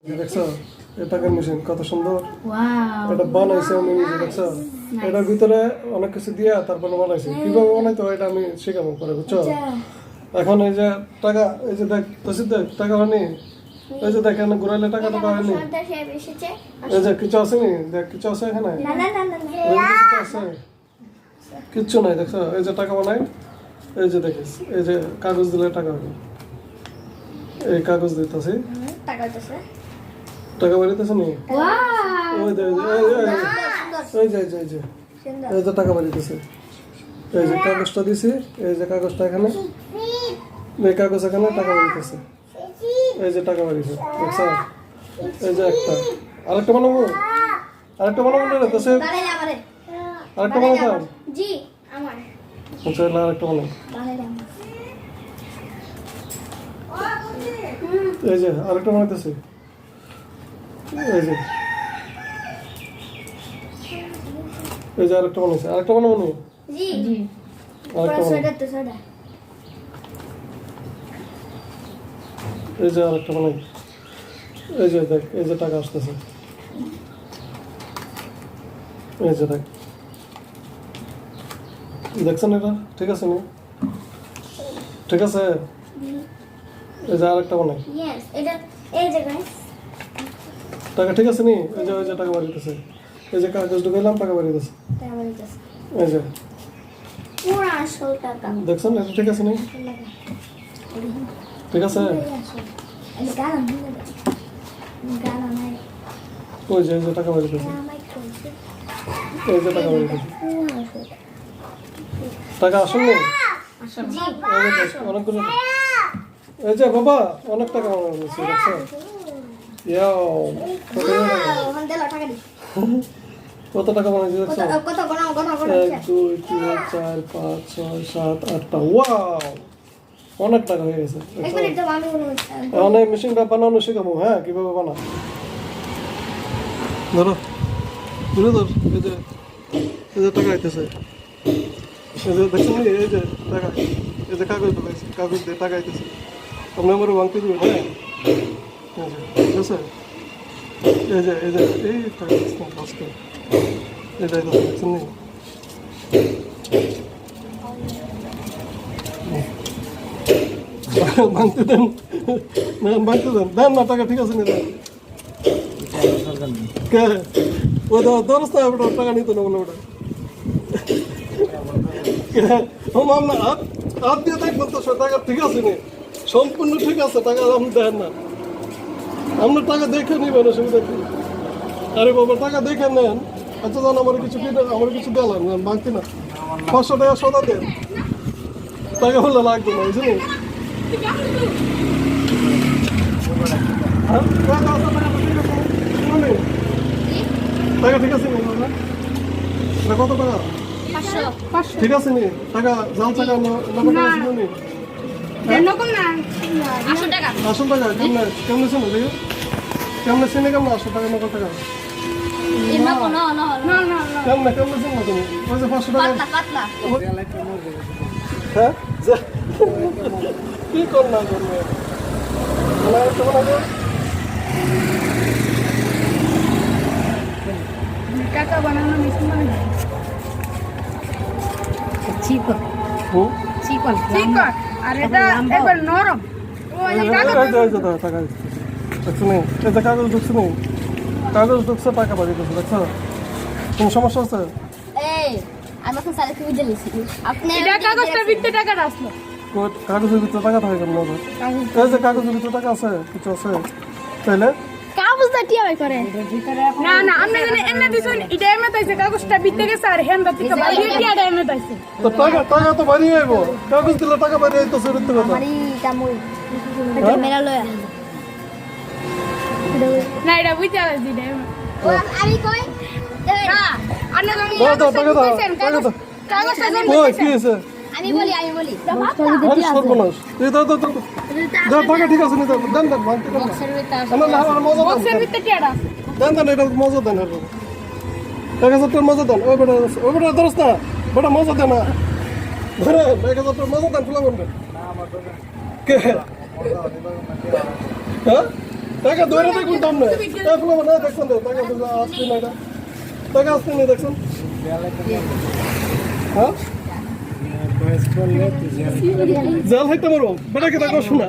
দেখছো এই টাকার মেশিন কত সুন্দর। এটা বানাইছে আমি নিজে, দেখছো এটার ভিতরে অনেক কিছু দিয়া তারপরে বানাইছে। কিভাবে বানাইতো এটা আমি শেখাবো পরে, বুঝছো? এখন এই যে টাকা, এই যে দেখ তসিদ দেখ টাকা হয়নি, এই যে দেখ এখানে ঘুরাইলে টাকা টাকা হয়নি, এই যে কিছু আছে নি, দেখ কিছু আছে এখানে, কিছু আছে, কিচ্ছু নাই। দেখছো এই যে টাকা বানাই, এই যে দেখিস এই যে কাগজ দিলে টাকা হবে, এই কাগজ দিতেছি টাকা বাড়িতেছে নি, ওই যে এই যে এই যে এই যে টাকা বাড়িতেছে, এই যে কাগজটা দিছি, এই যে কাগজটা এখানে, এই কাগজ এখানে টাকা বাড়িতেছে, এই যে টাকা বাড়িছে, দেখছো? এই যে একটা আরেকটা বানাবো, আরেকটা বানাবো না রে তোসে, আরেকটা বানাতাম জি আমার, আচ্ছা না আরেকটা বানাই, এই যে আরেকটা বানাইতেছি, এই যে এই যে আরেকটা বানাইছে, আরেকটা বানাবো না জি জি আরেকটা বানাই, এই যে আরেকটা বানাই, এই যে দেখ এই যে টাকা আসতেছে, এই যে দেখ, দেখছেন এটা ঠিক আছে নি, ঠিক আছে? এই যে আরেকটা বানাই, টাকা ঠিক আছে নি, এই যে ওই যে টাকা বাড়িতেছে, এই যে কাগজ ঢুকাইলাম টাকা বাড়িতেছে, এই যে দেখছেন এটা ঠিক আছে নি, ঠিক আছে? ওই যে এই যে টাকা বাড়িতেছে, এই যে টাকা বাড়িতেছে, টাকা আসেনি অনেকগুলো, এই যে বাবা অনেক টাকা বানাচ্ছি, দেখছো? কত টাকা বানাইছি দেখছো? 1 2 3 4 5 6 7 8টা, ওয়াও অনেক টাকা হয়ে গেছে। এখন এই মেশিনটা বানানো শেখাবো, হ্যাঁ কিভাবে বানা, ধরো ধরে ধর, এই যে টাকা আইতেছে, এই যে দেখছেন এই যে টাকা, এই যে কাগজ ঢুকাইছে, কাগজ দিয়ে টাকা আইতেছে, আপনি আমার ভাঙতে দেবেন, হ্যাঁ ঠিক আছে? এই যে এই টাকা আজকে এটা দেখছেন নি, ভাঙতে দেন না, ভাঙতে দেন, দেন না টাকা, ঠিক আছে নি দেন, ওই দরস না ওটা টাকা নিত না বলে, ওটা আমরা হাত দিয়ে দেখবো তো টাকা ঠিক আছে নি, সম্পূর্ণ ঠিক আছে, টাকা আপনি দেন না, আপনার টাকা দেখে নিবেন, অসুবিধা কি? আরে বাবা টাকা দেখে নেন, আচ্ছা জান আমার কিছু আমার কিছু দিলাম বাকি না, 500 টাকা সদা দেন, টাকা বললে লাগবে না, বুঝলি? টাকা ঠিক আছে না, কত টাকা ঠিক আছে নি, টাকা জাল টাকা নি, 800 টাকা কেমনে ছিল দেখি, কেমনে চিনি, কেমন 800 টাকা 9 টাকা কেমনে কেমনে চিনি তুমি, ওই যে 500 টাকা হ্যাঁ কি কর না করবে টাকা বানানো মেশিন বানানো চিকন চিকন, আর এটা একবার নরম, ওই টাকা কাগজ ঢুকছে নি, কাগজ ঢুকছে টাকা বাড়ি ঢুকছে, দেখছো? কোনো সমস্যা আছে? কাগজটার ভিতরে টাকাটা আসলো, কাগজের ভিতরে টাকা থাকে কেমন? এই যে কাগজের ভিতরে টাকা আছে, কিছু আছে তাইলে কাগজটা কি হয় করে না না, আপনি জানেন এমনি দিছেন, এটা এমনি তাইছে কাগজটা ভিতরে গেছে, আর হ্যান্ডটা থেকে বাইরে টিয়াটা এমনি তাইছে, তো টাকা তো বাড়ি আইব, কাগজ দিলে টাকা বাড়ি আইতো, সেটা কথা আমারই কামই এটা মেলা লয়া না, এটা বুঝতে পারছি না আমি কই না, আপনি টাকা কাগজটা জন্য কি আছে আমি বলি সর্বনাশ, এই দাও টাকা ঠিক আছে নি, দেন ভাঙতে দেন না, আমার মজা বক্সের ভিতরে টিয়াটা আছে, দেন এটা মজা দেন, 1000 মজা দেন, ওই বেটা ধরস না, বেটা মজা দেন না, ধরে 1000 মজা দেন, ফুলা বলবেন কে হ্যাঁ টাকা ধরে দেখুন তো আমরা এগুলো না দেখছেন তো টাকা তো আসছে না এটা টাকা আসছে না দেখছেন হ্যাঁ জাল হাইতে মারো বেটা কি টাকা শোনা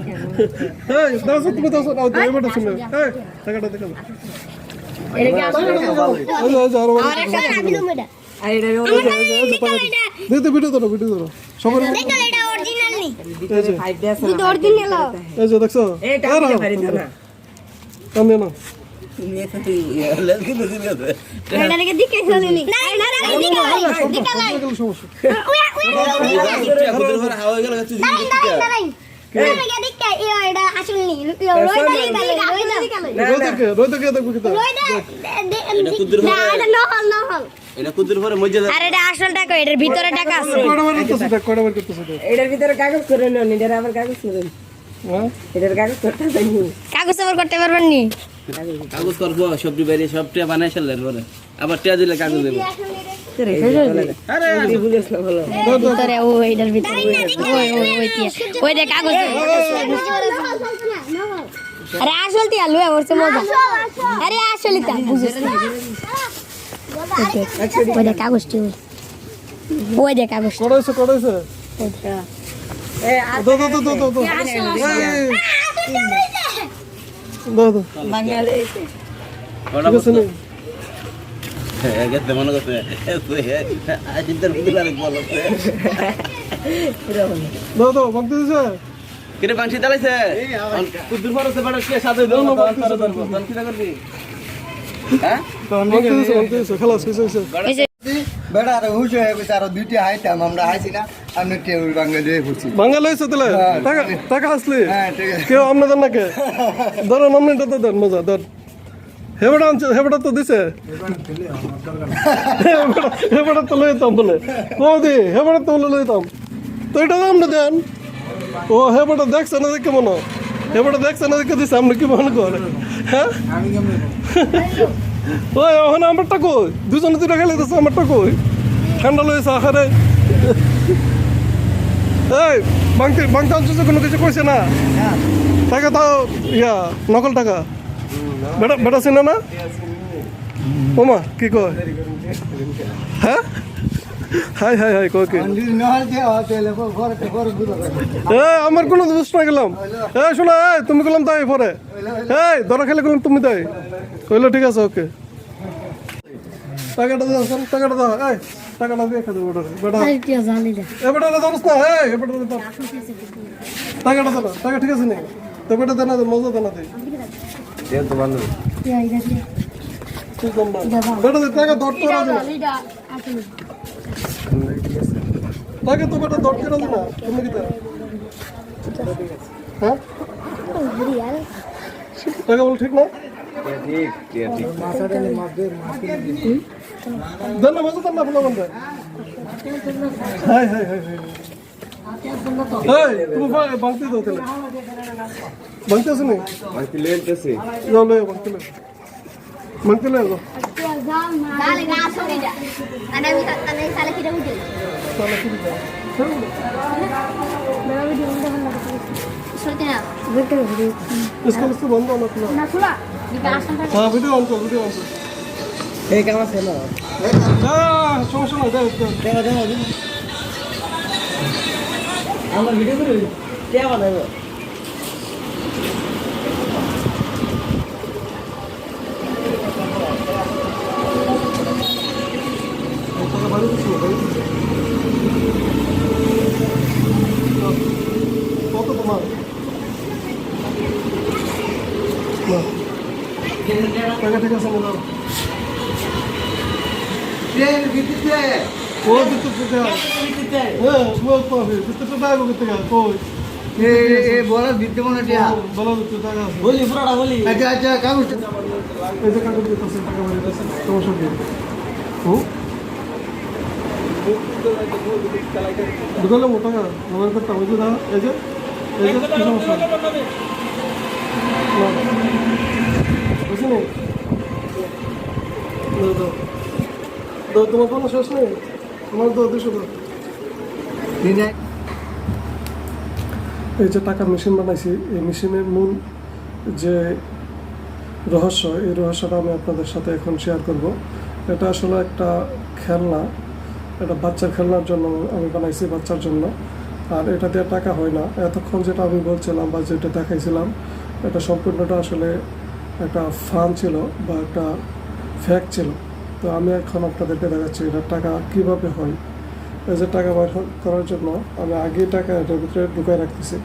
এই দাও তুমি দাও দাও দাও বেটা শুনে এই টাকাটা দেখো এটা কি আসলে এই যাও আর একটা আমি তো মেডা আর এটা দিতে ভিডিও ধরো সবার দেখো এটা অরিজিনাল নি এই যে 5 ডেস এটা অরিজিনাল এই যে দেখছো এটা পারি না কান্দে না এটা দেখে দিকে চলেনি না না না দিকে লাই সমস্যা এটা আসল নি রোদ কে দেখো কি এটা কুদ্দুর পরে মজা আর এটা আসল টাকা এটার ভিতরে টাকা আছে কয়টা বার করতেছ এটার ভিতরে কাগজ করে নেন এটার আবার কাগজ করে হ্যাঁ এটার কাগজ করতে জানি কাগজ আবার করতে পারবেন নি কাগজ করবো সবজি বাইরে সব টিয়া বানাই ফেললেন পরে আবার টিয়া দিলে কাগজ দেবো আরে বুঝেছ না ভালো ভিতরে ও এটার ভিতরে ওই দেখ কাগজ আরে আসল তিয়া লুয়া করছে মজা আরে আসল তিয়া বুঝছ না ওই দেখ কাগজটি ওই দেখ কাগজ কড়াইছে এ দাও বাঙালি কটা ঠিক আছে নি গেতে মনে করছে চিন্তার ভিতরে আরেক বল দাও ভক্তি দিছে কিরে বাংশি চালাইছে কুদ্দুর পরে সে বাড়া কে সাথে দেও না তখন কি করবি হ্যাঁ ভক্তি দিছে খালাস হইছে বেড়া আর হুশ হয়ে গেছে আর দুইটি হাইতাম আমরা হাইছি না আমি টেবিল ভাঙে দিয়ে ঘুরছি বাঙালি হয়েছে তাহলে টাকা আসলে হ্যাঁ ঠিক আছে কেউ আপনাদের নাকি ধরো নমিনেটা তো দেন মজা ধর হেবড়া আনছে হেবড়া তো দিছে হেবড়া তো লইতাম বলে কৌদি হেবড়া তো লইতাম তো এটা আমরা দেন ও হেবড়া দেখছে না দেখে মনে হেবড়া দেখছে না দেখে দিছে আমরা কি মনে করে হ্যাঁ ওই ওখানে আমারটা কই দুজনে দুটা খেলে দিচ্ছে আমারটা কই ঠান্ডা লয়েছে আখারে এই বাংতে অঞ্চল কোনো কিছু কইছে না টাকা তাও ইয়া নকল টাকা বেটা চিনে না ওমা কি কয় হ্যাঁ হাই কয় কি নহল যে তেলে পরে পরে বুঝা আমার কোনো দোষ না গেলাম শোনা তুমি গেলাম তাই পরে ধরা খেলে গেলাম তুমি তাই কইলো ঠিক আছে ওকে টাকাটা দাও টাকাটা দিয়ে খেতে বেটা এবারে ধরস না এবারে টাকাটা দাও টাকা ঠিক আছে নি তো বেটা দেনা মজা দেনা দেই বেটা টাকা দর তো রাজি না টাকা তো বেটা দর করে না তুমি কি হ্যাঁ টাকা বল ঠিক না দেন না মজা দেন না আপনার বন্ধু হাই তুমি বাংতি দাও তাহলে বাংতি আছে নি বাংতি লেনতেছি যাও লে বাংতি লে Dale, gaso mira. Ana sale kita mungkin. তাহলে কি দিবা Seperti apa? इसका उसको बंद होना अपना না খোলা দিকে আসন থাকে हाँ वीडियो ऑन कर এই কাম আছে না সমস্যা নাই দেখ আমরা ভিডিও করে কে বানাবো কত তোমার টাকা ঠিক আছে না ট্রেন ভিত্তিতে ও দিতে হ্যাঁ ও পাবে দিতে টাকা করতে গেল কই এ বড় ভিত্তি মনে টিয়া বলো দিতে টাকা আছে বলি পুরাটা বলি আচ্ছা কাগজ এই যে কাগজ দিতে টাকা ভরে দিতে সমস্যা কি দোকানে মোটা মোবাইল করতে হবে না এই যে কি সমস্যা বুঝলি তোমার কোনো শেষ নেই আমার তো 200 টাকা এই যে টাকার মেশিন বানাইছি এই মেশিনের মূল যে রহস্য, এই রহস্যটা আমি আপনাদের সাথে এখন শেয়ার করব। এটা আসলে একটা খেলনা, এটা বাচ্চার খেলনার জন্য আমি বানাইছি, বাচ্চার জন্য। আর এটা দিয়ে টাকা হয় না। এতক্ষণ যেটা আমি বলছিলাম বা যেটা দেখাইছিলাম, এটা সম্পূর্ণটা আসলে একটা ফান ছিল বা একটা ফ্যাক ছিল। তো আমি এখন আপনাদেরকে দেখাচ্ছি এটা টাকা কিভাবে হয়। এই যে টাকা বের করার জন্য আমি আগে টাকা এটার ভিতরে ঢুকায় রাখতেছি।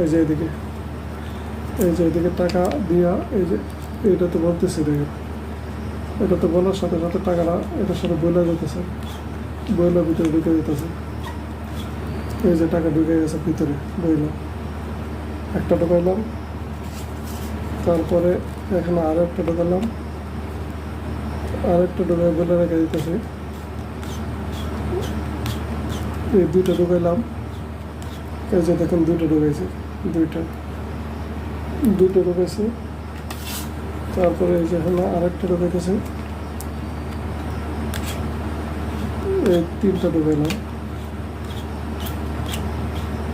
এই যে এদিকে টাকা দিয়া, এই যে এইটা তো বলতেছি, দেখেন এটা তো বলার সাথে সাথে টাকাটা এটার সাথে বইলা যেতেছে, বইলার ভিতরে ঢুকে যেতেছে। এই যে টাকা ঢুকে গেছে ভিতরে, বইলা একটা ঢুকাইলাম, তারপরে এখানে আরও একটা ঢুকালাম, আরেকটা ঢুকাই বলে রেখে দিতেছি। এই দুইটা ঢুকাইলাম, এই যে দেখুন দুইটা ঢুকাইছি, দুইটা ঢুকাইছি। তারপরে এই যে এখানে আরেকটা ঢুকাইতেছি, এই তিনটা ঢুকাইলাম,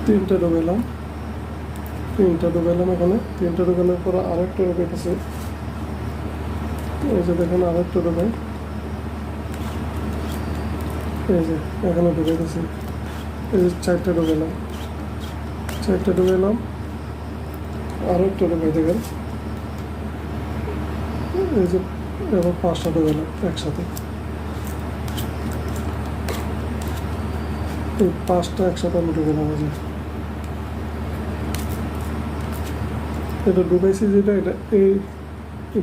তিনটা ঢুকাইলাম এখানে, তিনটা ঢুকানোর পর আরেকটা ঢুকাইতেছি। এই যে দেখুন আরেকটা ঢুকাই, এই যে এখানে ঢুকাইতেছি। এই যে চারটা ঢুকাইলাম, আরেকটা ঢুকাই দেখেন। এই যে এবার পাঁচটা ঢুকাইলাম একসাথে, এই পাঁচটা একসাথে আমি ঢুকাইলাম। এই যে এটা ঢুকাইছি যেটা, এটা এই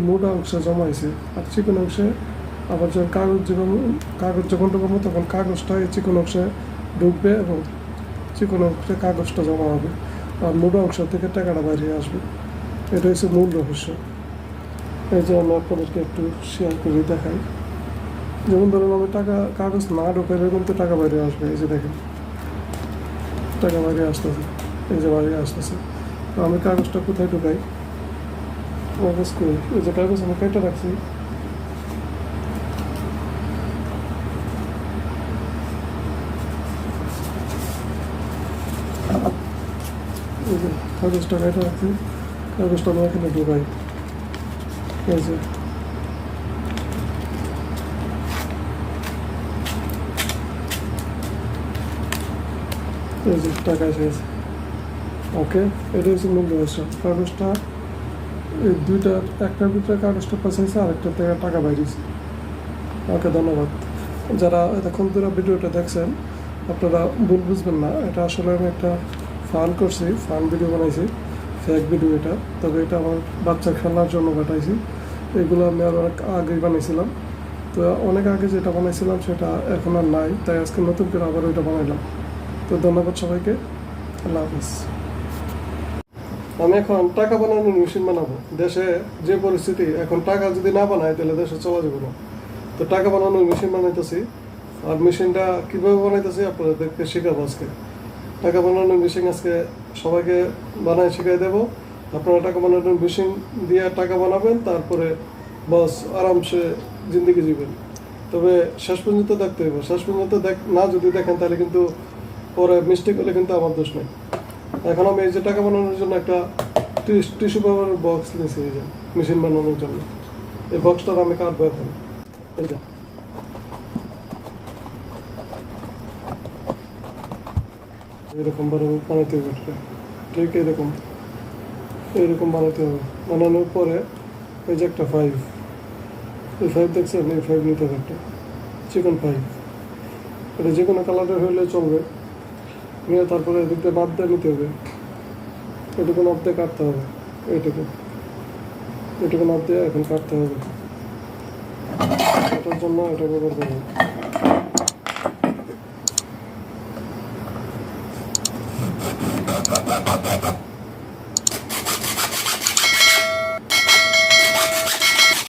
মোটা অংশে জমাইছে, আর চিকন অংশে আবার যখন কাগজ যখন ঢুকাবো তখন কাগজটা এই চিকন অংশে ঢুকবে এবং চিকন অংশে কাগজটা জমা হবে, আর মোটা অংশ থেকে টাকাটা বাইরে আসবে। এটা হচ্ছে মূল রহস্য। এই যে আমি আপনাদেরকে একটু শেয়ার করে দেখাই। যেমন ধরুন আমি কাগজ না ঢুকাইলে কিন্তু টাকা বাইরে আসবে। এই যে দেখেন টাকা বাইরে আসতেছে, এই যে বাইরে আসতেছে। তো আমি কাগজটা কোথায় ঢুকাই, কাগজ করি, এই যে কাগজ আমি কেটে রাখছি, এই যে কাগজটা কেটে রাখছি, কাগজটা আমি এখানে ঢুকাই। এই যে টাকা এসে গেছে। ওকে, এটা হচ্ছে মূল রহস্য। কাগজটা এই দুইটার একটার ভিতরে কাগজটা পৌঁছাইছে, আরেকটার থেকে টাকা বাইরেছে। ওকে, ধন্যবাদ। যারা এতক্ষণ ধরে ভিডিওটা দেখছেন আপনারা ভুল বুঝবেন না, এটা আসলে আমি একটা ফান করছি, ফান ভিডিও বানাইছি, ফেক ভিডিও এটা। তবে এটা আমার বাচ্চার খেলার জন্য পাঠাইছি। এগুলো আমি আর অনেক আগেই বানিয়েছিলাম। তো অনেক আগে যেটা বানাইছিলাম সেটা এখন আর নাই, তাই আজকে নতুন করে আবার ওইটা বানাইলাম। তো ধন্যবাদ সবাইকে, আল্লাহ হাফিজ। আমি এখন টাকা বানানোর মেশিন বানাবো। দেশে যে পরিস্থিতি, এখন টাকা যদি না বানায় তাহলে দেশে চলা যাবে না। তো টাকা বানানোর মেশিন বানাইতেছি, আর মেশিনটা কীভাবে বানাইতেছি আপনাদেরকে শেখাবো আজকে। টাকা বানানোর মেশিন আজকে সবাইকে বানায় শিখিয়ে দেবো। আপনারা টাকা বানানোর মেশিন দিয়ে টাকা বানাবেন, তারপরে বস আরামসে জিন্দগি জীবেন। তবে শেষ পর্যন্ত দেখতে হবে, শেষ পর্যন্ত না যদি দেখেন তাহলে কিন্তু পরে মিস্টেক হলে কিন্তু আমার দোষ নেই। এখন আমি এই যে টাকা বানানোর জন্য একটা টিস্যু পেপারের বক্স নিয়েছি, এই যে মেশিন বানানোর জন্য। এই বক্সটার আমি কাটবো এখন। এই যে এরকম বানাইতে হবে, ঠিক এরকম বানাইতে হবে। বানানোর পরে এই যে একটা 5, এই 5 দেখছেন, এই 5 নিতে হবে, একটা চিকন 5। এটা যে কোনো কালারের হলে চলবে। নিয়ে তারপরে এদিকটা বাদ দিয়ে নিতে হবে, এটুকু নাপ দিয়ে কাটতে হবে, এটুকু নাপ দিয়ে এখন কাটতে হবে। কাটার জন্য এটা ব্যবহার করবো।